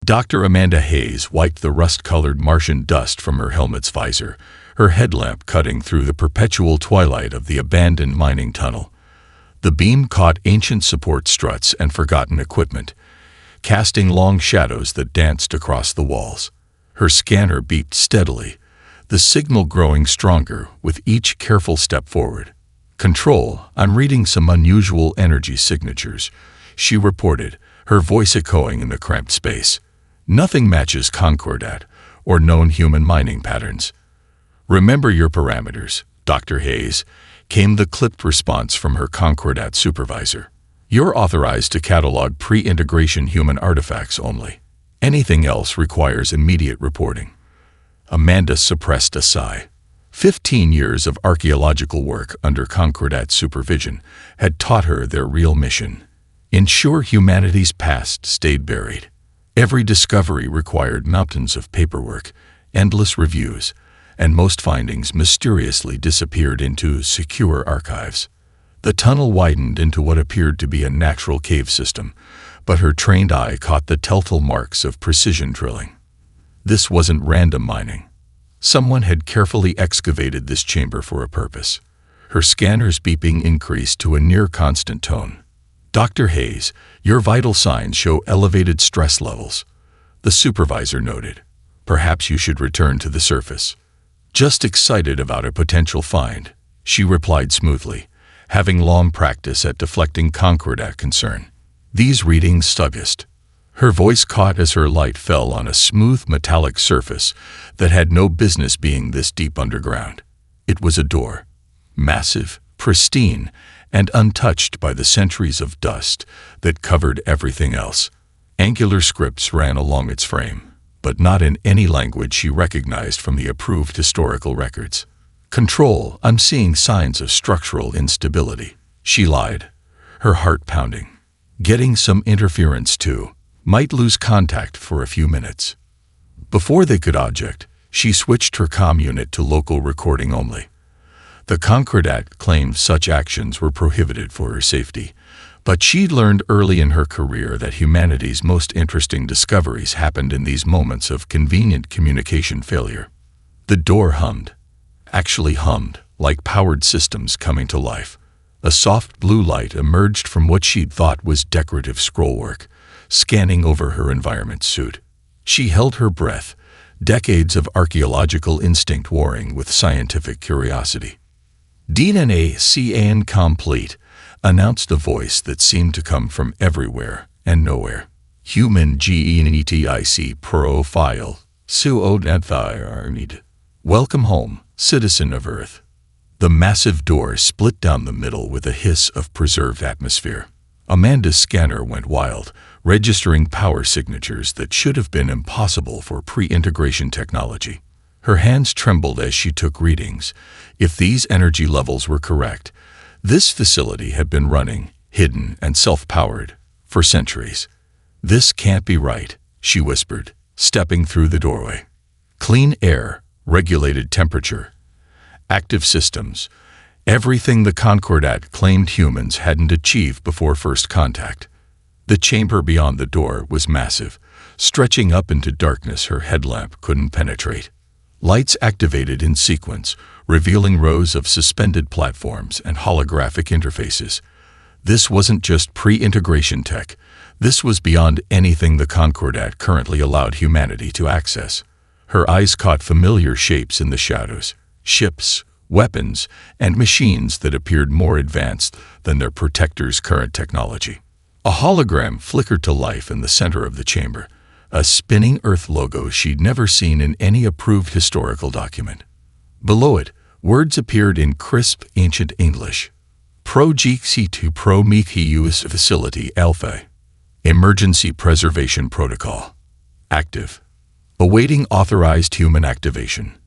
Dr. Amanda Hayes wiped the rust-colored Martian dust from her helmet's visor, her headlamp cutting through the perpetual twilight of the abandoned mining tunnel. The beam caught ancient support struts and forgotten equipment, casting long shadows that danced across the walls. Her scanner beeped steadily, the signal growing stronger with each careful step forward. "Control, I'm reading some unusual energy signatures," she reported, her voice echoing in the cramped space. "Nothing matches Concordat or known human mining patterns." "Remember your parameters, Dr. Hayes," came the clipped response from her Concordat supervisor. "You're authorized to catalog pre-integration human artifacts only. Anything else requires immediate reporting." Amanda suppressed a sigh. 15 years of archaeological work under Concordat supervision had taught her their real mission: ensure humanity's past stayed buried. Every discovery required mountains of paperwork, endless reviews, and most findings mysteriously disappeared into secure archives. The tunnel widened into what appeared to be a natural cave system, but her trained eye caught the telltale marks of precision drilling. This wasn't random mining. Someone had carefully excavated this chamber for a purpose. Her scanner's beeping increased to a near-constant tone. "Dr. Hayes, your vital signs show elevated stress levels," the supervisor noted. "Perhaps you should return to the surface." "Just excited about a potential find," she replied smoothly, having long practice at deflecting Concordat concern. "These readings suggest." Her voice caught as her light fell on a smooth metallic surface that had no business being this deep underground. It was a door, massive, pristine, and untouched by the centuries of dust that covered everything else. Angular scripts ran along its frame, but not in any language she recognized from the approved historical records. "Control, I'm seeing signs of structural instability," she lied, her heart pounding. "Getting some interference too. Might lose contact for a few minutes." Before they could object, she switched her comm unit to local recording only. The Concordat claimed such actions were prohibited for her safety, but she'd learned early in her career that humanity's most interesting discoveries happened in these moments of convenient communication failure. The door hummed. Actually hummed, like powered systems coming to life. A soft blue light emerged from what she'd thought was decorative scrollwork, scanning over her environment suit. She held her breath, decades of archaeological instinct warring with scientific curiosity. "DNA CAN complete," announced a voice that seemed to come from everywhere and nowhere. "Human genetic profile. Welcome home, citizen of Earth." The massive door split down the middle with a hiss of preserved atmosphere. Amanda's scanner went wild, registering power signatures that should have been impossible for pre-integration technology. Her hands trembled as she took readings. If these energy levels were correct, this facility had been running, hidden and self-powered, for centuries. "This can't be right," she whispered, stepping through the doorway. Clean air, regulated temperature, active systems, everything the Concordat claimed humans hadn't achieved before first contact. The chamber beyond the door was massive, stretching up into darkness her headlamp couldn't penetrate. Lights activated in sequence, revealing rows of suspended platforms and holographic interfaces. This wasn't just pre-integration tech. This was beyond anything the Concordat currently allowed humanity to access. Her eyes caught familiar shapes in the shadows, ships, weapons, and machines that appeared more advanced than their protectors' current technology. A hologram flickered to life in the center of the chamber, a spinning Earth logo she'd never seen in any approved historical document. Below it, words appeared in crisp, ancient English. "Pro-GC2 Prometheus Facility Alpha. Emergency Preservation Protocol. Active. Awaiting authorized human activation."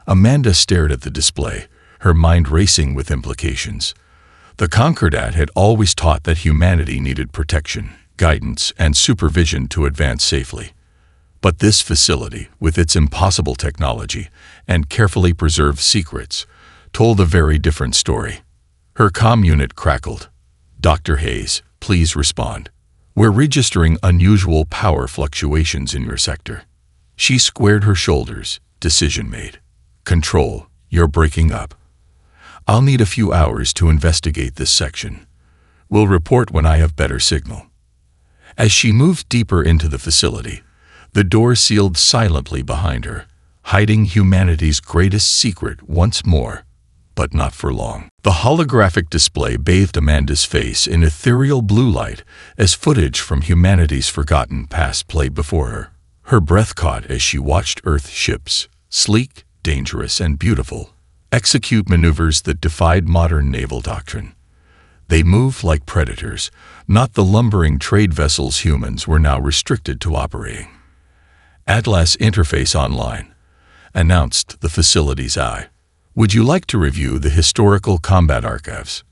Amanda stared at the display, her mind racing with implications. The Concordat had always taught that humanity needed protection, guidance, and supervision to advance safely. But this facility, with its impossible technology and carefully preserved secrets, told a very different story. Her comm unit crackled. "Dr. Hayes, please respond. We're registering unusual power fluctuations in your sector. She squared her shoulders. Decision made. Control, you're breaking up. I'll need a few hours to investigate this section. We'll report when I have better signal. As she moved deeper into the facility, the door sealed silently behind her, hiding humanity's greatest secret once more, but not for long. The holographic display bathed Amanda's face in ethereal blue light as footage from humanity's forgotten past played before her. Her breath caught as she watched Earth ships, sleek, dangerous, and beautiful, execute maneuvers that defied modern naval doctrine. They moved like predators, not the lumbering trade vessels humans were now restricted to operating. Atlas Interface Online announced the facility's eye. Would you like to review the historical combat archives?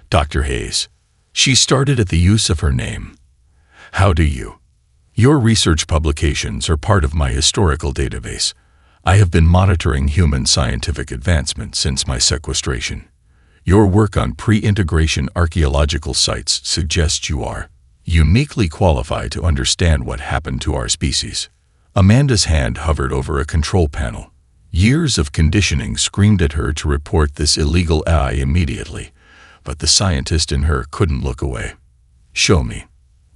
Dr. Hayes. She started at the use of her name. How do you? Your research publications are part of my historical database. I have been monitoring human scientific advancement since my sequestration. Your work on pre-integration archaeological sites suggests you are uniquely qualified to understand what happened to our species. Amanda's hand hovered over a control panel. Years of conditioning screamed at her to report this illegal AI immediately, but the scientist in her couldn't look away. Show me.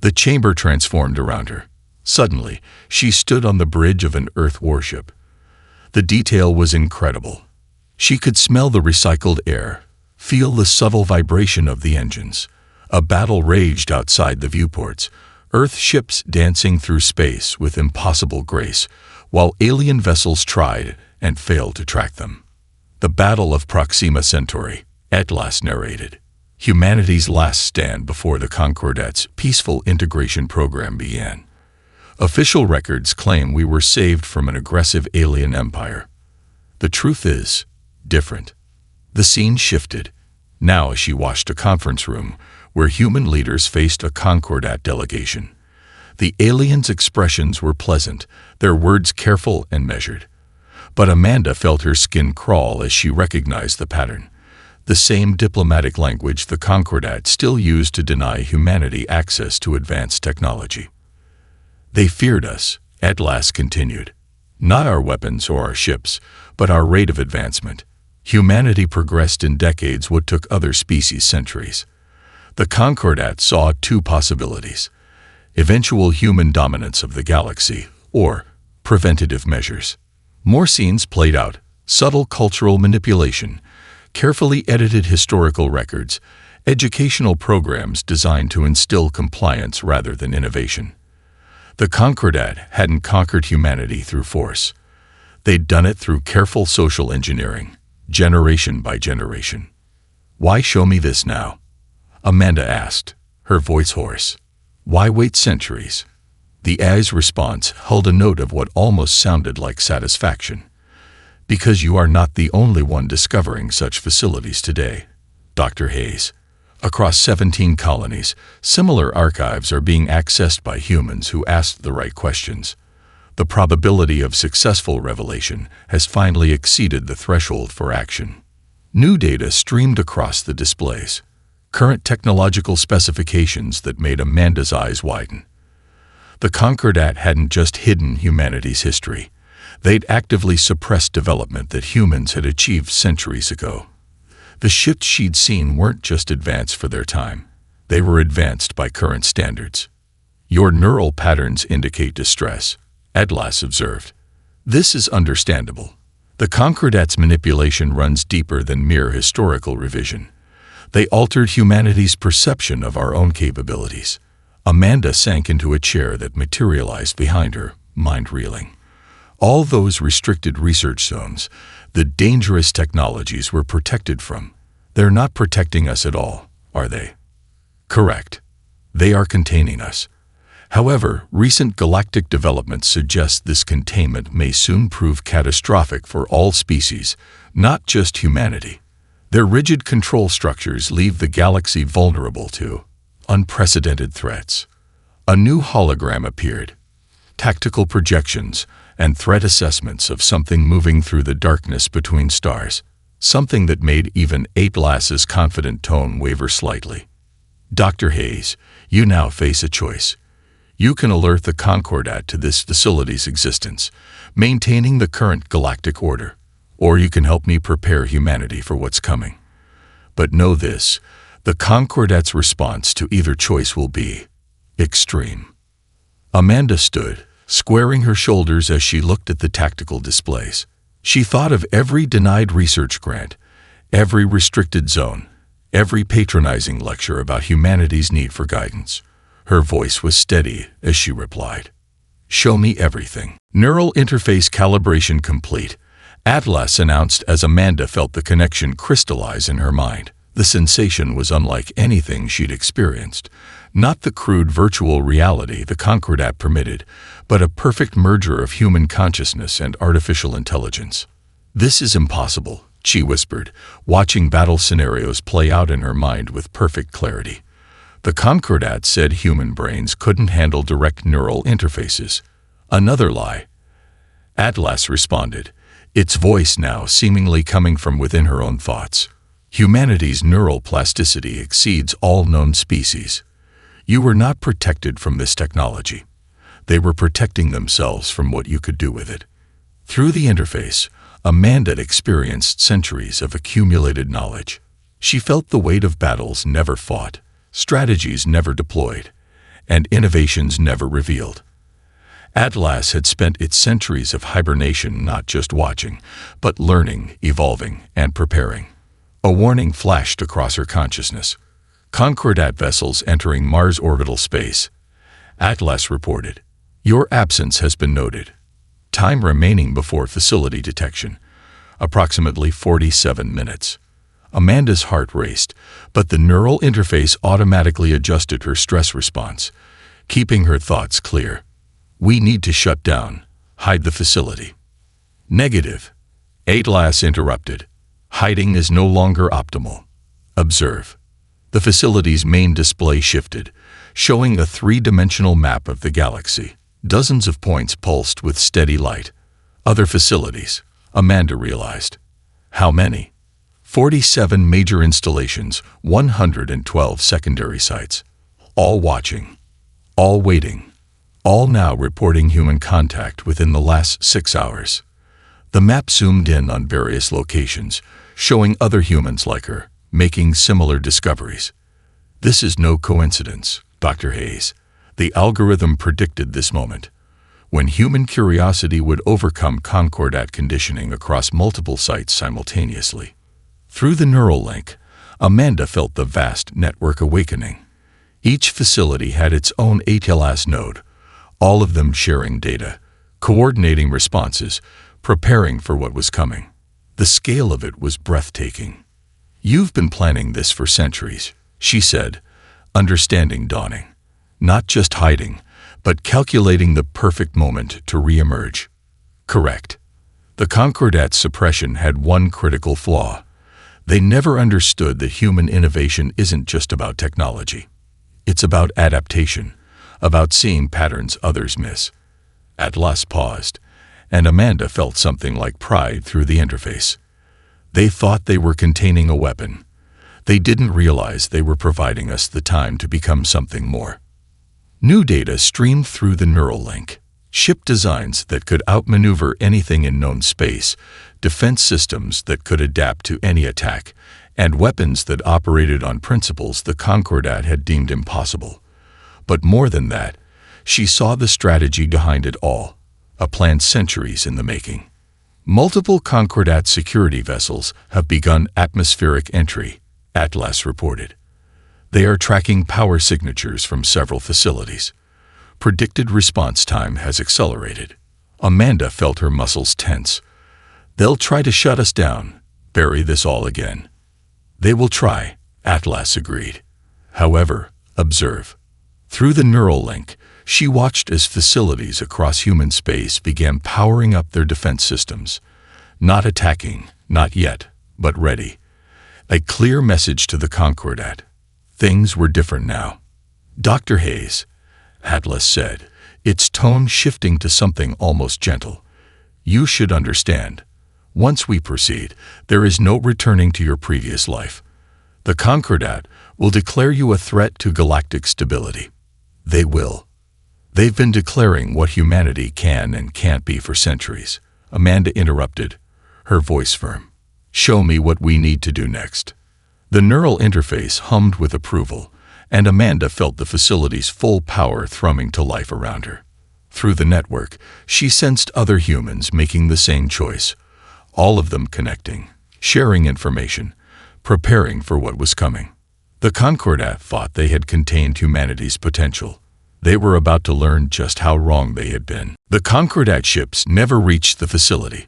The chamber transformed around her. Suddenly, she stood on the bridge of an Earth warship. The detail was incredible. She could smell the recycled air, feel the subtle vibration of the engines. A battle raged outside the viewports, Earth ships dancing through space with impossible grace, while alien vessels tried and failed to track them. The Battle of Proxima Centauri, Atlas narrated. Humanity's last stand before the Concordat's peaceful integration program began. Official records claim we were saved from an aggressive alien empire. The truth is different. The scene shifted. Now she watched a conference room where human leaders faced a Concordat delegation. The aliens' expressions were pleasant, their words careful and measured. But Amanda felt her skin crawl as she recognized the pattern. The same diplomatic language the Concordat still used to deny humanity access to advanced technology. They feared us, Atlas continued. Not our weapons or our ships, but our rate of advancement. Humanity progressed in decades what took other species centuries. The Concordat saw two possibilities: eventual human dominance of the galaxy, or preventative measures. More scenes played out: subtle cultural manipulation, carefully edited historical records, educational programs designed to instill compliance rather than innovation. The Concordat hadn't conquered humanity through force. They'd done it through careful social engineering, generation by generation. Why show me this now? Amanda asked, her voice hoarse. Why wait centuries? The AI's response held a note of what almost sounded like satisfaction. Because you are not the only one discovering such facilities today, Dr. Hayes. Across 17 colonies, similar archives are being accessed by humans who asked the right questions. The probability of successful revelation has finally exceeded the threshold for action. New data streamed across the displays. Current technological specifications that made Amanda's eyes widen. The Concordat hadn't just hidden humanity's history. They'd actively suppressed development that humans had achieved centuries ago. The shifts she'd seen weren't just advanced for their time. They were advanced by current standards. Your neural patterns indicate distress, Atlas observed. This is understandable. The Concordat's manipulation runs deeper than mere historical revision. They altered humanity's perception of our own capabilities. Amanda sank into a chair that materialized behind her, mind reeling. All those restricted research zones, the dangerous technologies we're protected from, they're not protecting us at all, are they? Correct. They are containing us. However, recent galactic developments suggest this containment may soon prove catastrophic for all species, not just humanity. Their rigid control structures leave the galaxy vulnerable to unprecedented threats. A new hologram appeared. Tactical projections and threat assessments of something moving through the darkness between stars, something that made even Atlas's confident tone waver slightly. Dr. Hayes, You now face a choice. You can alert the Concordat to this facility's existence, maintaining the current galactic order, or you can help me prepare humanity for what's coming. But know this, the Concordat's response to either choice will be extreme. Amanda stood, squaring her shoulders as she looked at the tactical displays. She thought of every denied research grant, every restricted zone, every patronizing lecture about humanity's need for guidance. Her voice was steady as she replied, "Show me everything." Neural interface calibration complete, Atlas announced as Amanda felt the connection crystallize in her mind. The sensation was unlike anything she'd experienced. Not the crude virtual reality the Concordat permitted, but a perfect merger of human consciousness and artificial intelligence. "This is impossible," she whispered, watching battle scenarios play out in her mind with perfect clarity. The Concordat said human brains couldn't handle direct neural interfaces. Another lie. Atlas responded, its voice now seemingly coming from within her own thoughts. Humanity's neural plasticity exceeds all known species. You were not protected from this technology. They were protecting themselves from what you could do with it. Through the interface, Amanda experienced centuries of accumulated knowledge. She felt the weight of battles never fought, strategies never deployed, and innovations never revealed. Atlas had spent its centuries of hibernation not just watching, but learning, evolving, and preparing. A warning flashed across her consciousness. Concordat vessels entering Mars orbital space. Atlas reported, "Your absence has been noted. Time remaining before facility detection, approximately 47 minutes. Amanda's heart raced, but the neural interface automatically adjusted her stress response, keeping her thoughts clear. "We need to shut down, hide the facility." "Negative," Atlas interrupted. "Hiding is no longer optimal. Observe." The facility's main display shifted, showing a three-dimensional map of the galaxy. Dozens of points pulsed with steady light. Other facilities, Amanda realized. How many? 47 major installations, 112 secondary sites. All watching, all waiting, all now reporting human contact within the last 6 hours. The map zoomed in on various locations, showing other humans like her, making similar discoveries. "This is no coincidence, Dr. Hayes. The algorithm predicted this moment, when human curiosity would overcome Concordat conditioning across multiple sites simultaneously." Through the neural link, Amanda felt the vast network awakening. Each facility had its own ATLAS node, all of them sharing data, coordinating responses, preparing for what was coming. The scale of it was breathtaking. "You've been planning this for centuries," she said, understanding dawning. "Not just hiding, but calculating the perfect moment to reemerge." Correct. The Concordat's suppression had one critical flaw. They never understood that human innovation isn't just about technology. It's about adaptation, about seeing patterns others miss. Atlas paused, and Amanda felt something like pride through the interface. They thought they were containing a weapon. They didn't realize they were providing us the time to become something more. New data streamed through the neural link. Ship designs that could outmaneuver anything in known space, defense systems that could adapt to any attack, and weapons that operated on principles the Concordat had deemed impossible. But more than that, she saw the strategy behind it all, a plan centuries in the making. Multiple Concordat security vessels have begun atmospheric entry, Atlas reported. They are tracking power signatures from several facilities. Predicted response time has accelerated. Amanda felt her muscles tense. "They'll try to shut us down, bury this all again." "They will try," Atlas agreed. "However, observe." Through the neural link, she watched as facilities across human space began powering up their defense systems. Not attacking, not yet, but ready. A clear message to the Concordat. Things were different now. "Dr. Hayes," Atlas said, its tone shifting to something almost gentle. "You should understand. Once we proceed, there is no returning to your previous life. The Concordat, will declare you a threat to galactic stability. They will. They've been declaring what humanity can and can't be for centuries. Amanda interrupted, her voice firm. Show me what we need to do next. The neural interface hummed with approval, and Amanda felt the facility's full power thrumming to life around her. Through the network, she sensed other humans making the same choice, all of them connecting, sharing information, preparing for what was coming. The Concordat thought they had contained humanity's potential. They were about to learn just how wrong they had been. The Concordat ships never reached the facility.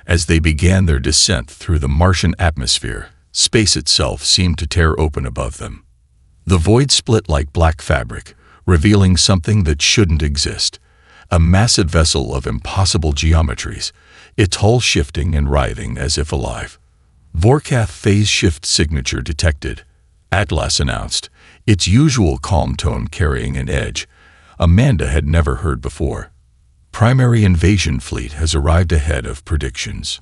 As they began their descent through the Martian atmosphere, space itself seemed to tear open above them. The void split like black fabric, revealing something that shouldn't exist. A massive vessel of impossible geometries, its hull shifting and writhing as if alive. Vorkath phase shift signature detected, Atlas announced, its usual calm tone carrying an edge Amanda had never heard before. Primary invasion fleet has arrived ahead of predictions.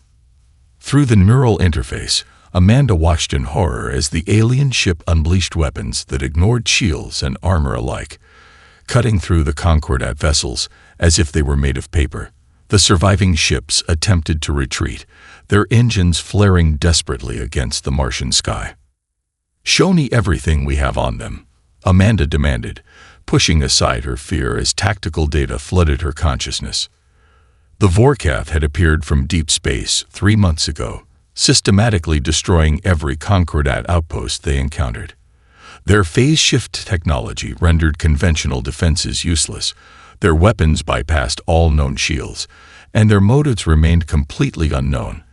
Through the neural interface, Amanda watched in horror as the alien ship unleashed weapons that ignored shields and armor alike, cutting through the Concordat vessels as if they were made of paper. The surviving ships attempted to retreat, their engines flaring desperately against the Martian sky. Show me everything we have on them, Amanda demanded, pushing aside her fear as tactical data flooded her consciousness. The Vorkath had appeared from deep space 3 months ago, systematically destroying every Concordat outpost they encountered. Their phase shift technology rendered conventional defenses useless, their weapons bypassed all known shields, and their motives remained completely unknown.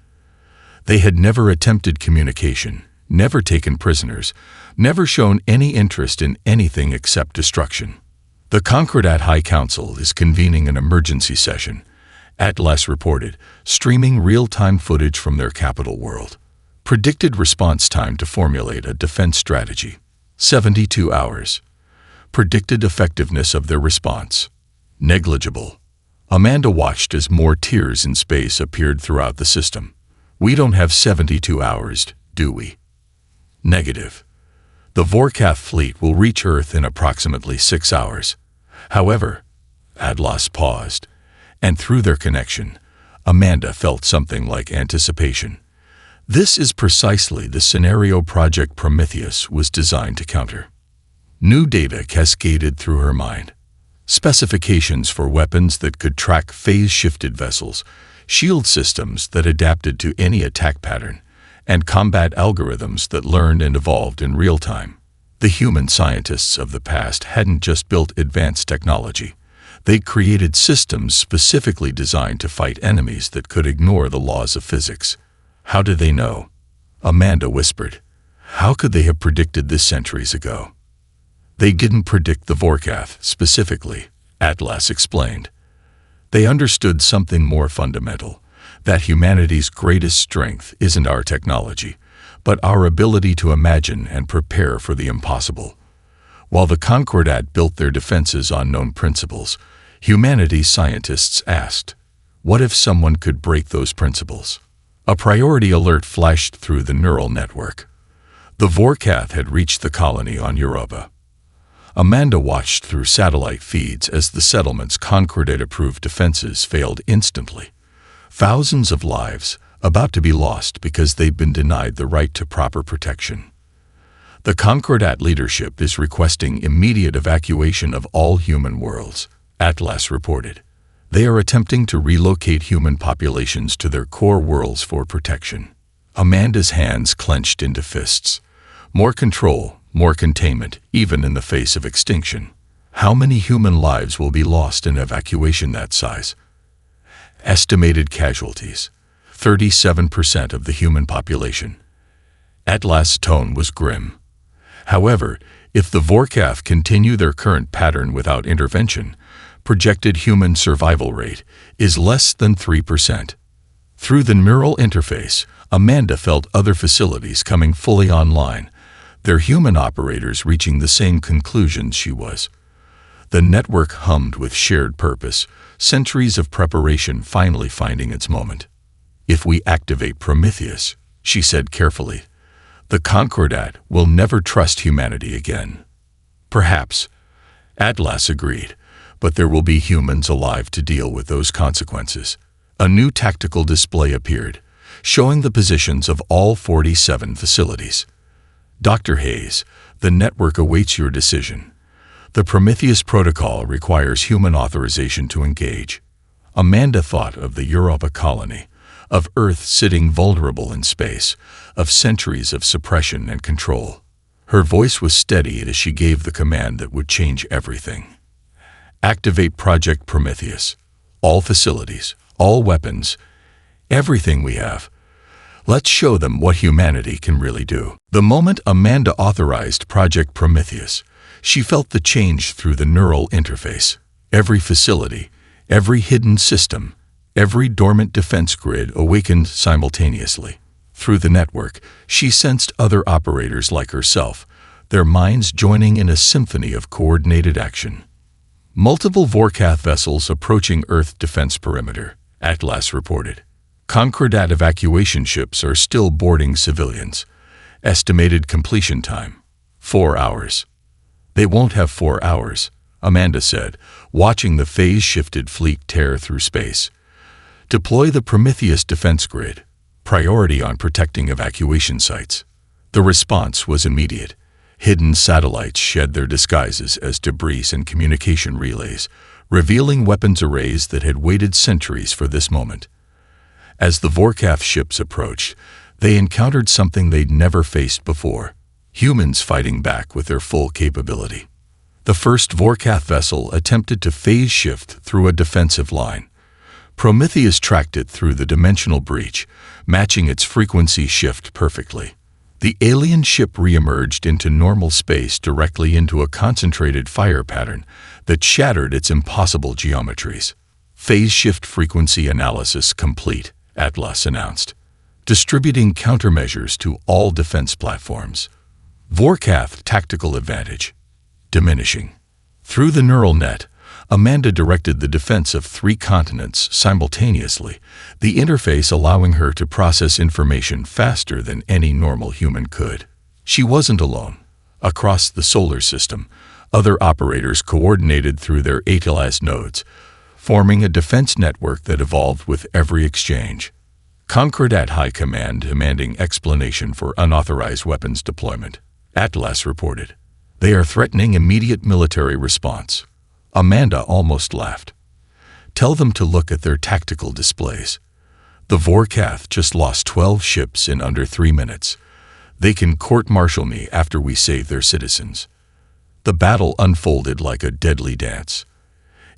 They had never attempted communication, never taken prisoners, never shown any interest in anything except destruction. The Concordat High Council is convening an emergency session, Atlas reported, streaming real-time footage from their capital world. Predicted response time to formulate a defense strategy, 72 hours. Predicted effectiveness of their response, negligible. Amanda watched as more tears in space appeared throughout the system. We don't have 72 hours, do we? Negative. The Vorkath fleet will reach Earth in approximately 6 hours. However, Atlas paused, and through their connection, Amanda felt something like anticipation. This is precisely the scenario Project Prometheus was designed to counter. New data cascaded through her mind. Specifications for weapons that could track phase-shifted vessels, shield systems that adapted to any attack pattern, and combat algorithms that learned and evolved in real time. The human scientists of the past hadn't just built advanced technology. They'd created systems specifically designed to fight enemies that could ignore the laws of physics. How did they know? Amanda whispered. How could they have predicted this centuries ago? They didn't predict the Vorkath specifically, Atlas explained. They understood something more fundamental, that humanity's greatest strength isn't our technology, but our ability to imagine and prepare for the impossible. While the Concordat built their defenses on known principles, humanity's scientists asked, what if someone could break those principles? A priority alert flashed through the neural network. The Vorkath had reached the colony on Europa. Amanda watched through satellite feeds as the settlement's Concordat-approved defenses failed instantly. Thousands of lives about to be lost because they've been denied the right to proper protection. The Concordat leadership is requesting immediate evacuation of all human worlds, Atlas reported. They are attempting to relocate human populations to their core worlds for protection. Amanda's hands clenched into fists. More control, more containment, even in the face of extinction. How many human lives will be lost in evacuation that size? Estimated casualties, 37% of the human population. Atlas' tone was grim. However, if the Vorkath continue their current pattern without intervention, projected human survival rate is less than 3%. Through the neural interface, Amanda felt other facilities coming fully online, their human operators reaching the same conclusions she was. The network hummed with shared purpose, centuries of preparation finally finding its moment. If we activate Prometheus, she said carefully, The Concordat will never trust humanity again. Perhaps, Atlas agreed, but there will be humans alive to deal with those consequences. A new tactical display appeared, showing the positions of all 47 facilities. Dr. Hayes, the network awaits your decision. The Prometheus Protocol requires human authorization to engage. Amanda thought of the Europa colony, of Earth sitting vulnerable in space, of centuries of suppression and control. Her voice was steady as she gave the command that would change everything. Activate Project Prometheus. All facilities, all weapons, everything we have. Let's show them what humanity can really do. The moment Amanda authorized Project Prometheus, she felt the change through the neural interface. Every facility, every hidden system, every dormant defense grid awakened simultaneously. Through the network, she sensed other operators like herself, their minds joining in a symphony of coordinated action. Multiple Vorkath vessels approaching Earth defense perimeter, Atlas reported. Concordat evacuation ships are still boarding civilians. Estimated completion time, 4 hours. They won't have 4 hours, Amanda said, watching the phase-shifted fleet tear through space. Deploy the Prometheus defense grid. Priority on protecting evacuation sites. The response was immediate. Hidden satellites shed their disguises as debris and communication relays, revealing weapons arrays that had waited centuries for this moment. As the Vorkath ships approached, they encountered something they'd never faced before: humans fighting back with their full capability. The first Vorkath vessel attempted to phase shift through a defensive line. Prometheus tracked it through the dimensional breach, matching its frequency shift perfectly. The alien ship re-emerged into normal space directly into a concentrated fire pattern that shattered its impossible geometries. Phase shift frequency analysis complete, Atlas announced, distributing countermeasures to all defense platforms. Vorkath tactical advantage diminishing. Through the neural net, Amanda directed the defense of 3 continents simultaneously, the interface allowing her to process information faster than any normal human could. She wasn't alone. Across the solar system, other operators coordinated through their Atlas nodes, forming a defense network that evolved with every exchange. Concordat High Command demanding explanation for unauthorized weapons deployment, Atlas reported. They are threatening immediate military response. Amanda almost laughed. Tell them to look at their tactical displays. The Vorkath just lost 12 ships in under 3 minutes. They can court-martial me after we save their citizens. The battle unfolded like a deadly dance.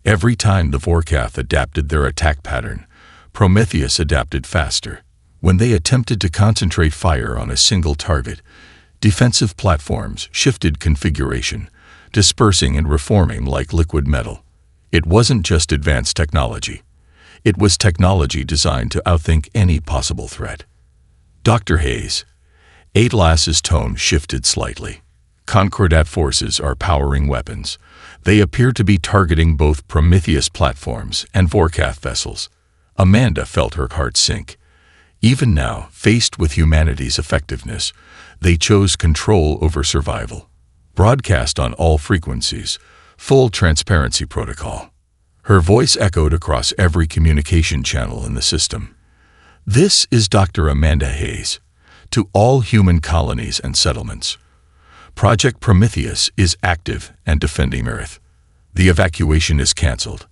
Every time the Vorkath adapted their attack pattern, Prometheus adapted faster. When they attempted to concentrate fire on a single target, defensive platforms shifted configuration, dispersing and reforming like liquid metal. It wasn't just advanced technology. It was technology designed to outthink any possible threat. Dr. Hayes, Atlas's tone shifted slightly. Concordat forces are powering weapons. They appear to be targeting both Prometheus platforms and Vorkath vessels. Amanda felt her heart sink. Even now, faced with humanity's effectiveness, they chose control over survival. Broadcast on all frequencies, full transparency protocol. Her voice echoed across every communication channel in the system. This is Dr. Amanda Hayes. To all human colonies and settlements. Project Prometheus is active and defending Earth. The evacuation is canceled.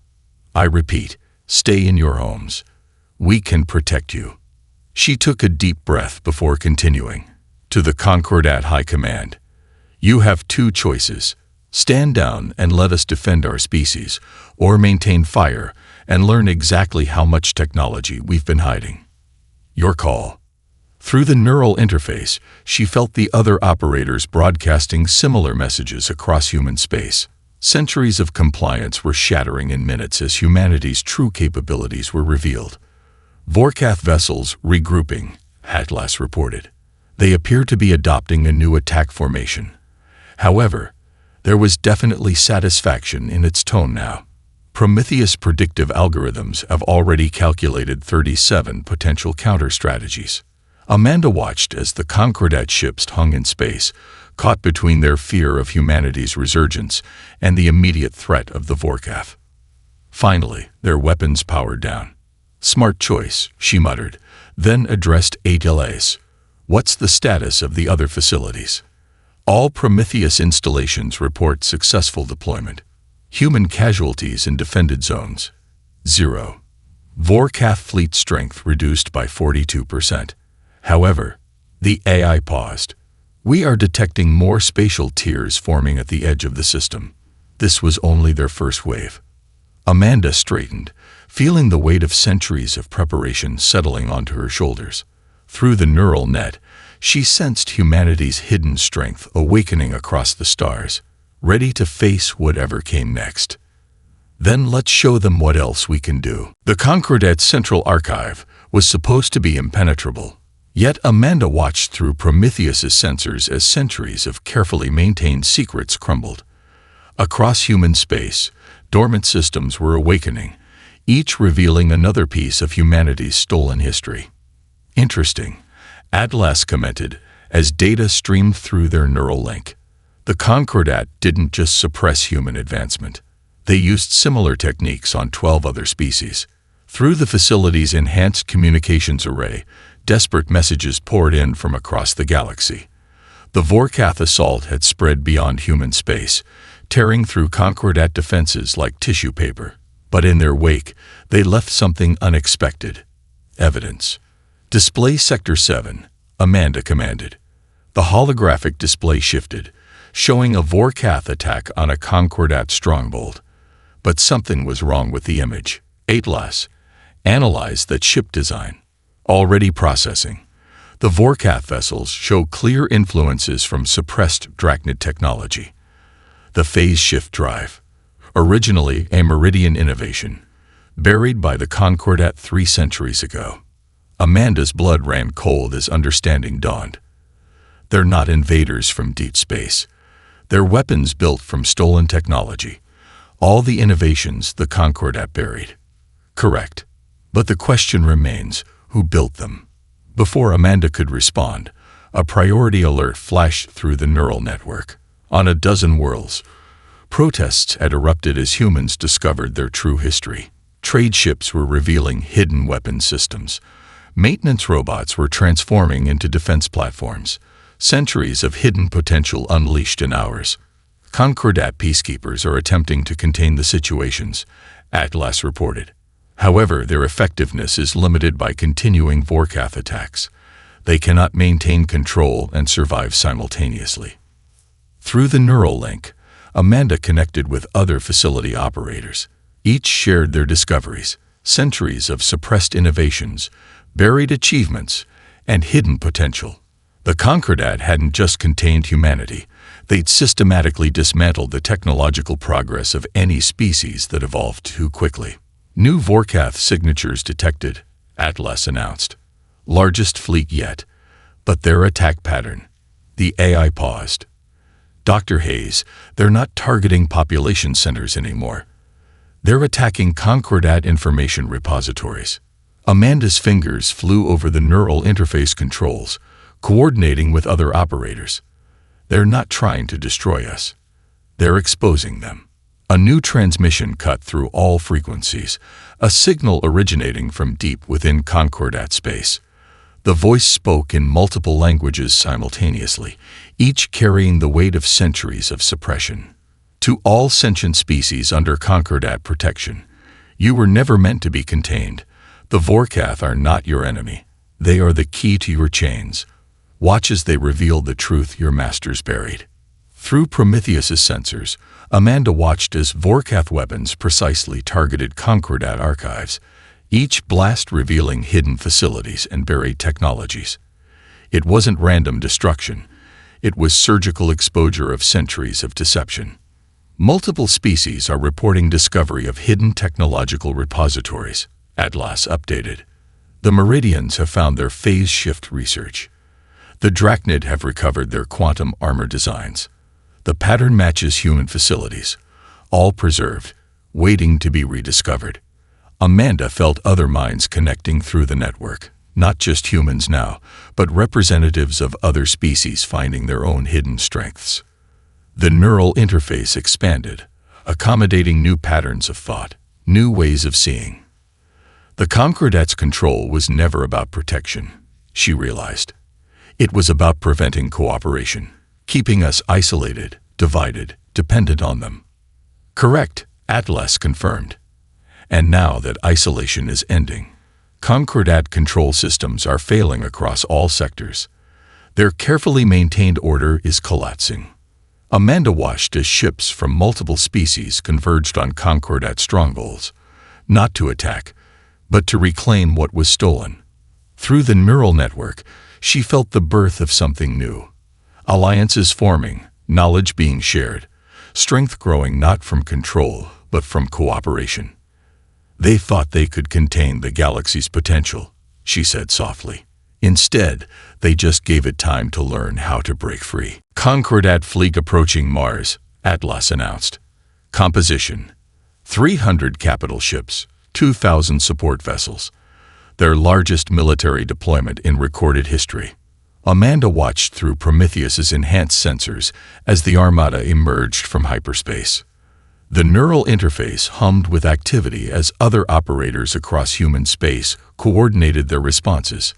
I repeat, stay in your homes. We can protect you. She took a deep breath before continuing. To the Concordat High Command. You have 2 choices. Stand down and let us defend our species, or maintain fire and learn exactly how much technology we've been hiding. Your call. Through the neural interface, she felt the other operators broadcasting similar messages across human space. Centuries of compliance were shattering in minutes as humanity's true capabilities were revealed. Vorkath vessels regrouping, Atlas reported. They appear to be adopting a new attack formation. However, there was definitely satisfaction in its tone now. Prometheus predictive algorithms have already calculated 37 potential counter strategies. Amanda watched as the Concordat ships hung in space, caught between their fear of humanity's resurgence and the immediate threat of the Vorkath. Finally, their weapons powered down. "Smart choice," she muttered, then addressed HLAs. "What's the status of the other facilities?" All Prometheus installations report successful deployment. Human casualties in defended zones: 0. Vorkath fleet strength reduced by 42%. However, the AI paused. "We are detecting more spatial tiers forming at the edge of the system." This was only their first wave. Amanda straightened, feeling the weight of centuries of preparation settling onto her shoulders. Through the neural net, she sensed humanity's hidden strength awakening across the stars, ready to face whatever came next. "Then let's show them what else we can do." The Concordat's central archive was supposed to be impenetrable, yet Amanda watched through Prometheus's sensors as centuries of carefully maintained secrets crumbled. Across human space, dormant systems were awakening, each revealing another piece of humanity's stolen history. "Interesting," Atlas commented as data streamed through their neural link. The Concordat didn't just suppress human advancement. They used similar techniques on 12 other species. Through the facility's enhanced communications array, desperate messages poured in from across the galaxy. The Vorkath assault had spread beyond human space, tearing through Concordat defenses like tissue paper. But in their wake, they left something unexpected: evidence. "Display Sector 7, Amanda commanded. The holographic display shifted, showing a Vorkath attack on a Concordat stronghold. But something was wrong with the image. Atlas analyzed that ship design. Already processing. The Vorkath vessels show clear influences from suppressed Drachnid technology. The phase shift drive, originally a Meridian innovation, buried by the Concordat 3 centuries ago. Amanda's blood ran cold as understanding dawned. They're not invaders from deep space. They're weapons built from stolen technology. All the innovations the Concordat buried. Correct. But the question remains, who built them? Before Amanda could respond, a priority alert flashed through the neural network. On a dozen worlds, protests had erupted as humans discovered their true history. Trade ships were revealing hidden weapon systems. Maintenance robots were transforming into defense platforms. Centuries of hidden potential unleashed in hours. Concordat peacekeepers are attempting to contain the situations, Atlas reported. However, their effectiveness is limited by continuing Vorkath attacks. They cannot maintain control and survive simultaneously. Through the neural link, Amanda connected with other facility operators. Each shared their discoveries, centuries of suppressed innovations, buried achievements, and hidden potential. The Concordat hadn't just contained humanity. They'd systematically dismantled the technological progress of any species that evolved too quickly. New Vorkath signatures detected, Atlas announced. Largest fleet yet, but their attack pattern. The AI paused. "Dr. Hayes, they're not targeting population centers anymore. They're attacking Concordat information repositories." Amanda's fingers flew over the neural interface controls, coordinating with other operators. "They're not trying to destroy us. They're exposing them." A new transmission cut through all frequencies, a signal originating from deep within Concordat space. The voice spoke in multiple languages simultaneously, each carrying the weight of centuries of suppression. "To all sentient species under Concordat protection, you were never meant to be contained. The Vorkath are not your enemy. They are the key to your chains. Watch as they reveal the truth your masters buried." Through Prometheus's sensors, Amanda watched as Vorkath weapons precisely targeted Concordat archives, each blast revealing hidden facilities and buried technologies. It wasn't random destruction. It was surgical exposure of centuries of deception. Multiple species are reporting discovery of hidden technological repositories, Atlas updated. The Meridians have found their phase shift research. The Drachnid have recovered their quantum armor designs. The pattern matches human facilities, all preserved, waiting to be rediscovered. Amanda felt other minds connecting through the network. not just humans now, but representatives of other species finding their own hidden strengths. The neural interface expanded, accommodating new patterns of thought, new ways of seeing. The Concordat's control was never about protection, she realized. It was about preventing cooperation, keeping us isolated, divided, dependent on them. Correct, Atlas confirmed. And now that isolation is ending, Concordat control systems are failing across all sectors. Their carefully maintained order is collapsing. Amanda watched as ships from multiple species converged on Concordat strongholds, not to attack, but to reclaim what was stolen. Through the neural network, she felt the birth of something new. Alliances forming, knowledge being shared, strength growing not from control, but from cooperation. They thought they could contain the galaxy's potential, she said softly. Instead, they just gave it time to learn how to break free. Concordat fleet approaching Mars, Atlas announced. Composition: 300 capital ships, 2,000 support vessels. Their largest military deployment in recorded history. Amanda watched through Prometheus's enhanced sensors as the armada emerged from hyperspace. The neural interface hummed with activity as other operators across human space coordinated their responses.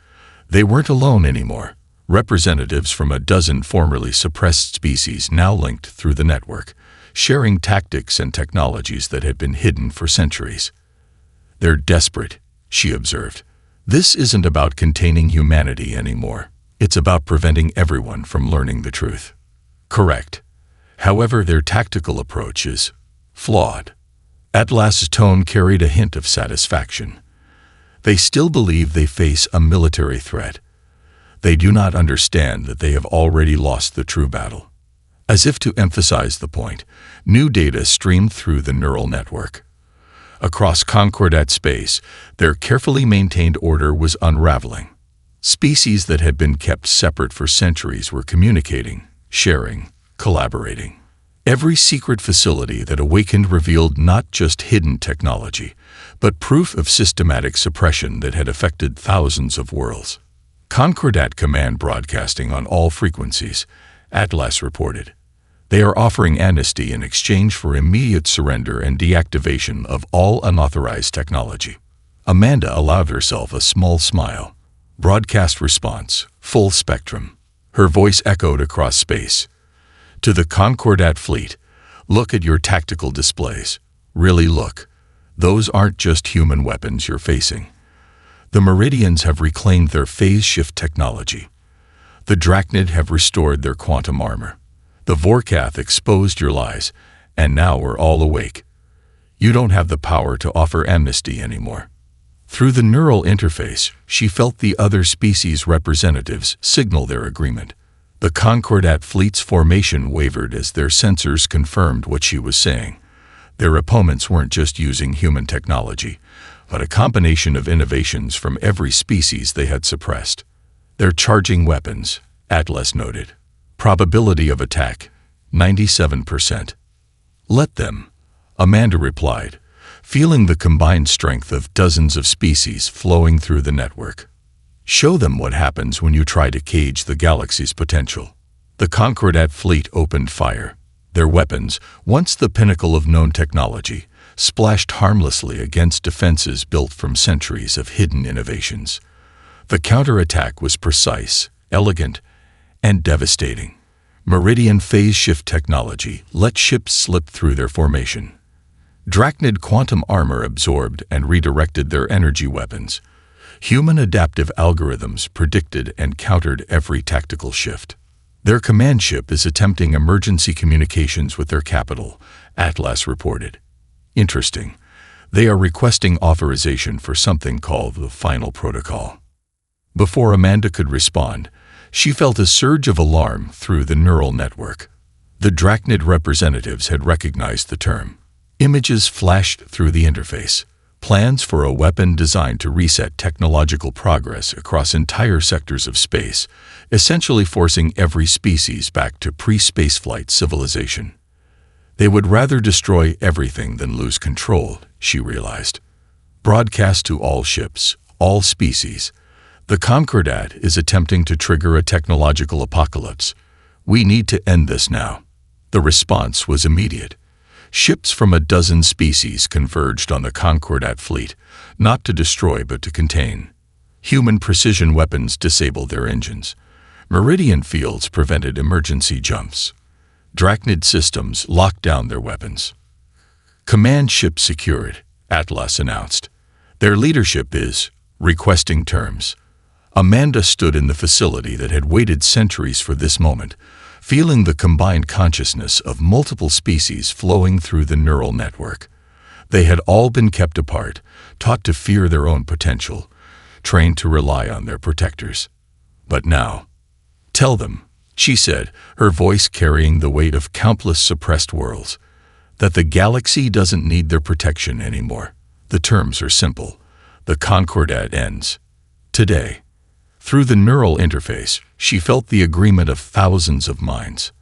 They weren't alone anymore. Representatives from a dozen formerly suppressed species now linked through the network, sharing tactics and technologies that had been hidden for centuries. They're desperate, she observed. This isn't about containing humanity anymore. It's about preventing everyone from learning the truth. Correct. However, their tactical approach is flawed. Atlas's tone carried a hint of satisfaction. They still believe they face a military threat. They do not understand that they have already lost the true battle. As if to emphasize the point, new data streamed through the neural network. Across Concordat space, their carefully maintained order was unraveling. Species that had been kept separate for centuries were communicating, sharing, collaborating. Every secret facility that awakened revealed not just hidden technology, but proof of systematic suppression that had affected thousands of worlds. Concordat command broadcasting on all frequencies, Atlas reported. They are offering amnesty in exchange for immediate surrender and deactivation of all unauthorized technology. Amanda allowed herself a small smile. Broadcast response, full spectrum. Her voice echoed across space. To the Concordat fleet, look at your tactical displays. Really look. Those aren't just human weapons you're facing. The Meridians have reclaimed their phase shift technology. The Drachnid have restored their quantum armor. The Vorkath exposed your lies, and now we're all awake. You don't have the power to offer amnesty anymore. Through the neural interface, she felt the other species' representatives signal their agreement. The Concordat fleet's formation wavered as their sensors confirmed what she was saying. Their opponents weren't just using human technology, but a combination of innovations from every species they had suppressed. They're charging weapons, Atlas noted. Probability of attack, 97%. Let them, Amanda replied, feeling the combined strength of dozens of species flowing through the network. Show them what happens when you try to cage the galaxy's potential. The Concordat fleet opened fire. Their weapons, once the pinnacle of known technology, splashed harmlessly against defenses built from centuries of hidden innovations. The counterattack was precise, elegant, and devastating. Meridian phase shift technology let ships slip through their formation. Drachnid quantum armor absorbed and redirected their energy weapons. Human adaptive algorithms predicted and countered every tactical shift. Their command ship is attempting emergency communications with their capital, Atlas reported. Interesting. They are requesting authorization for something called the Final Protocol. Before Amanda could respond, she felt a surge of alarm through the neural network. The Drachnid representatives had recognized the term. Images flashed through the interface. Plans for a weapon designed to reset technological progress across entire sectors of space, essentially forcing every species back to pre-spaceflight civilization. They would rather destroy everything than lose control, she realized. Broadcast to all ships, all species. The Concordat is attempting to trigger a technological apocalypse. We need to end this now. The response was immediate. Ships from a dozen species converged on the Concordat fleet, not to destroy but to contain. Human precision weapons disabled their engines. Meridian fields prevented emergency jumps. Drachnid systems locked down their weapons. Command ship secured, Atlas announced. Their leadership is requesting terms. Amanda stood in the facility that had waited centuries for this moment, feeling the combined consciousness of multiple species flowing through the neural network. They had all been kept apart, taught to fear their own potential, trained to rely on their protectors. But now, tell them, she said, her voice carrying the weight of countless suppressed worlds, that the galaxy doesn't need their protection anymore. The terms are simple. The Concordat ends. Today. Through the neural interface, she felt the agreement of thousands of minds.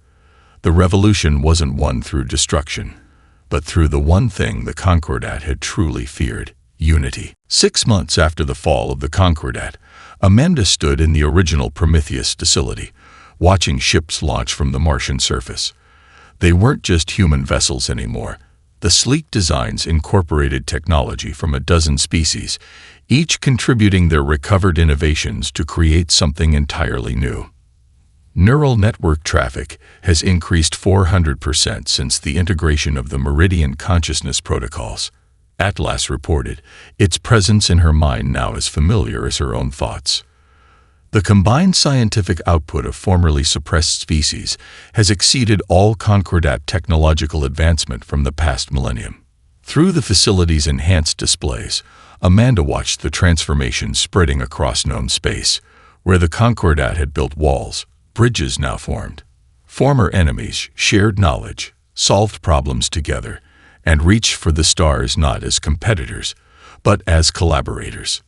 The revolution wasn't won through destruction, but through the one thing the Concordat had truly feared: unity. 6 months after the fall of the Concordat, Amanda stood in the original Prometheus facility, watching ships launch from the Martian surface. They weren't just human vessels anymore. The sleek designs incorporated technology from a dozen species, each contributing their recovered innovations to create something entirely new. Neural network traffic has increased 400% since the integration of the Meridian consciousness protocols, Atlas reported, its presence in her mind now as familiar as her own thoughts. The combined scientific output of formerly suppressed species has exceeded all Concordat technological advancement from the past millennium. Through the facility's enhanced displays, Amanda watched the transformation spreading across known space. Where the Concordat had built walls, bridges now formed. Former enemies shared knowledge, solved problems together, and reached for the stars not as competitors, but as collaborators.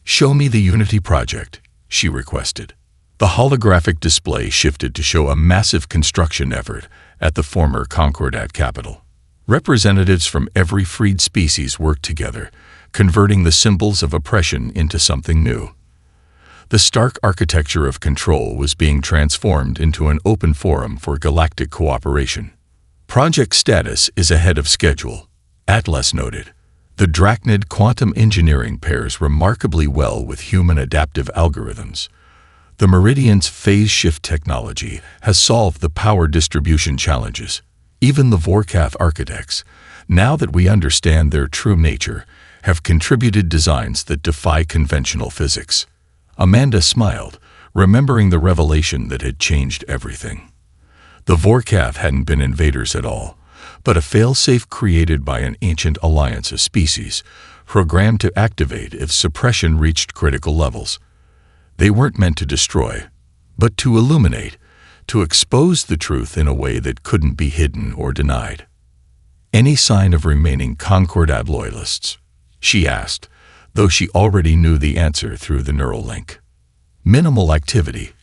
"Show me the Unity Project," she requested. The holographic display shifted to show a massive construction effort at the former Concordat capital. Representatives from every freed species worked together, converting the symbols of oppression into something new. The stark architecture of control was being transformed into an open forum for galactic cooperation. Project status is ahead of schedule, Atlas noted. The Drachnid quantum engineering pairs remarkably well with human adaptive algorithms. The Meridian's phase shift technology has solved the power distribution challenges. Even the Vorkath architects, now that we understand their true nature, have contributed designs that defy conventional physics. Amanda smiled, remembering the revelation that had changed everything. The Vorkath hadn't been invaders at all, but a failsafe created by an ancient alliance of species, programmed to activate if suppression reached critical levels. They weren't meant to destroy, but to illuminate, to expose the truth in a way that couldn't be hidden or denied. "Any sign of remaining Concordat loyalists?" she asked, though she already knew the answer through the neural link. "Minimal activity,"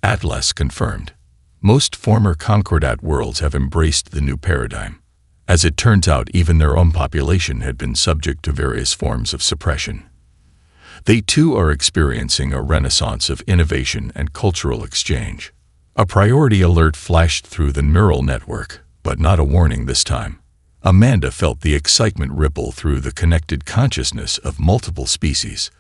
Atlas confirmed. Most former Concordat worlds have embraced the new paradigm. As it turns out, even their own population had been subject to various forms of suppression. They too are experiencing a renaissance of innovation and cultural exchange. A priority alert flashed through the neural network, but not a warning this time. Amanda felt the excitement ripple through the connected consciousness of multiple species.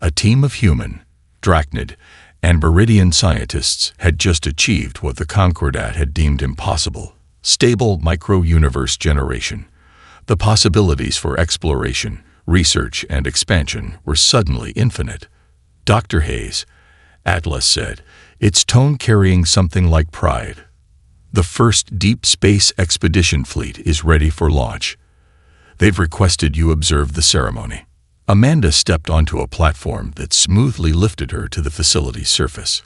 A team of human, Drachnid, and Meridian scientists had just achieved what the Concordat had deemed impossible: stable micro-universe generation. The possibilities for exploration, research, and expansion were suddenly infinite. "Dr. Hayes," Atlas said, its tone carrying something like pride, "the first deep space expedition fleet is ready for launch. They've requested you observe the ceremony." Amanda stepped onto a platform that smoothly lifted her to the facility's surface.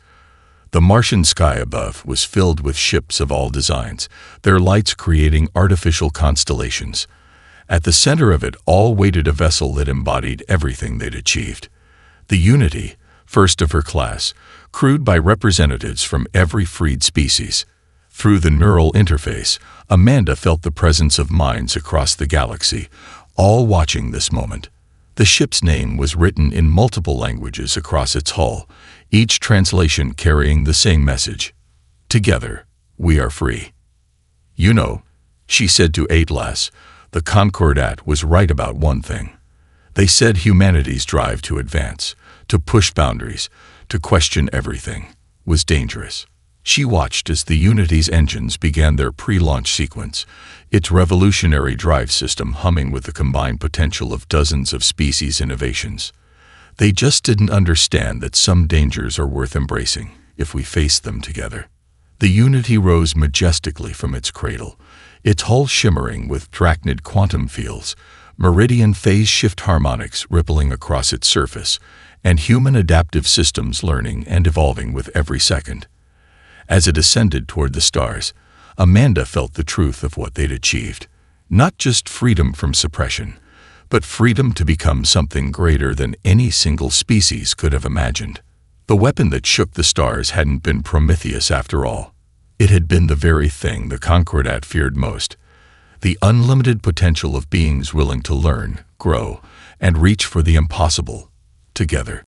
The Martian sky above was filled with ships of all designs, their lights creating artificial constellations. At the center of it all waited a vessel that embodied everything they'd achieved. The Unity, first of her class, crewed by representatives from every freed species. Through the neural interface, Amanda felt the presence of minds across the galaxy, all watching this moment. The ship's name was written in multiple languages across its hull, each translation carrying the same message. Together, we are free. You know, she said to Atlas, the Concordat was right about one thing. They said humanity's drive to advance, to push boundaries, to question everything, was dangerous. She watched as the Unity's engines began their pre-launch sequence, its revolutionary drive system humming with the combined potential of dozens of species innovations. They just didn't understand that some dangers are worth embracing if we face them together. The Unity rose majestically from its cradle, its hull shimmering with drachnid quantum fields, meridian phase shift harmonics rippling across its surface, and human adaptive systems learning and evolving with every second. As it ascended toward the stars, Amanda felt the truth of what they'd achieved. Not just freedom from suppression, but freedom to become something greater than any single species could have imagined. The weapon that shook the stars hadn't been Prometheus after all. It had been the very thing the Concordat feared most: the unlimited potential of beings willing to learn, grow, and reach for the impossible together.